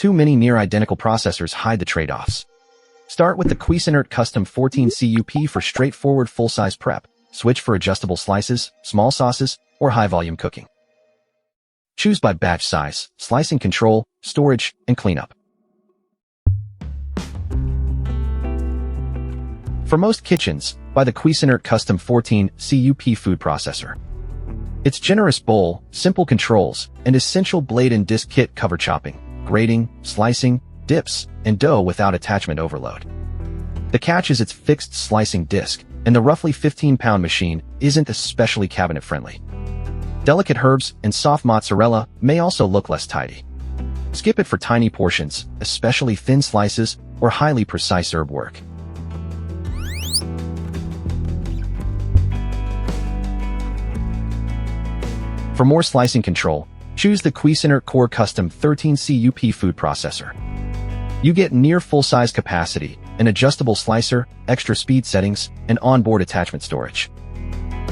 Too many near-identical processors hide the trade-offs. Start with the Cuisinart Custom 14 CUP for straightforward full-size prep. Switch for adjustable slices, small sauces, or high-volume cooking. Choose by batch size, slicing control, storage, and cleanup. For most kitchens, buy the Cuisinart Custom 14 CUP food processor. Its generous bowl, simple controls, and essential blade and disc kit cover chopping, grating, slicing, dips, and dough without attachment overload. The catch is its fixed slicing disc, and the roughly 15-pound machine isn't especially cabinet-friendly. Delicate herbs and soft mozzarella may also look less tidy. Skip it for tiny portions, especially thin slices or highly precise herb work. For more slicing control, choose the Cuisinart Core Custom 13 CUP food processor. You get near full-size capacity, an adjustable slicer, extra speed settings, and onboard attachment storage.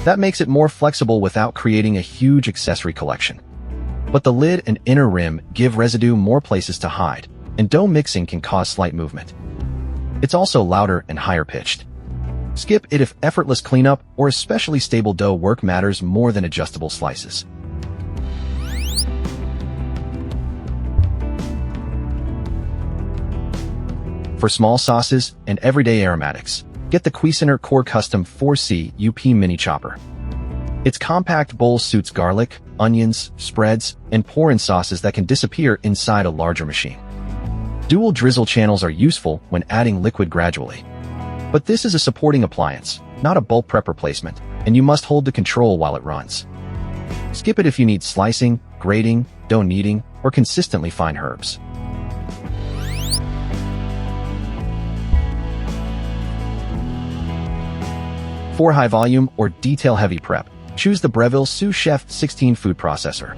That makes it more flexible without creating a huge accessory collection. But the lid and inner rim give residue more places to hide, and dough mixing can cause slight movement. It's also louder and higher pitched. Skip it if effortless cleanup or especially stable dough work matters more than adjustable slices. For small sauces and everyday aromatics, get the Cuisinart Core Custom 4C UP Mini Chopper. Its compact bowl suits garlic, onions, spreads, and pour-in sauces that can disappear inside a larger machine. Dual drizzle channels are useful when adding liquid gradually. But this is a supporting appliance, not a bulk prep replacement, and you must hold the control while it runs. Skip it if you need slicing, grating, dough kneading, or consistently fine herbs. For high-volume or detail-heavy prep, choose the Breville Sous Chef 16 food processor.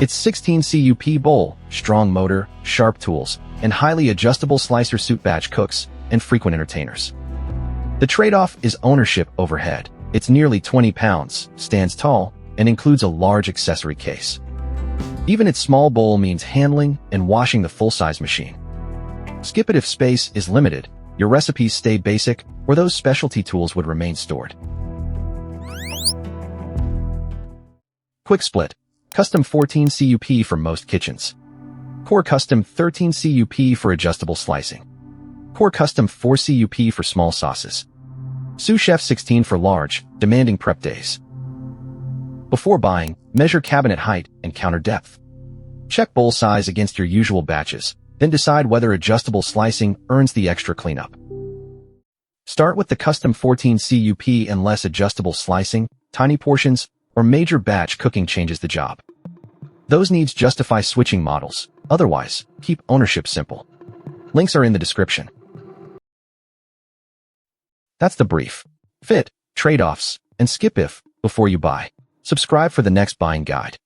Its 16 CUP bowl, strong motor, sharp tools, and highly adjustable slicer suit batch cooks and frequent entertainers. The trade-off is ownership overhead. It's nearly 20 pounds, stands tall, and includes a large accessory case. Even its small bowl means handling and washing the full-size machine. Skip it if space is limited, your recipes stay basic, or those specialty tools would remain stored. Quick Split. Custom 14 CUP for most kitchens. Core Custom 13 CUP for adjustable slicing. Core Custom 4 CUP for small sauces. Sous Chef 16 for large, demanding prep days. Before buying, measure cabinet height and counter depth. Check bowl size against your usual batches, then decide whether adjustable slicing earns the extra cleanup. Start with the Custom 14 CUP and less adjustable slicing, tiny portions, or major batch cooking changes the job. Those needs justify switching models. Otherwise, keep ownership simple. Links are in the description. That's the brief. Fit, trade-offs, and skip if before you buy. Subscribe for the next buying guide.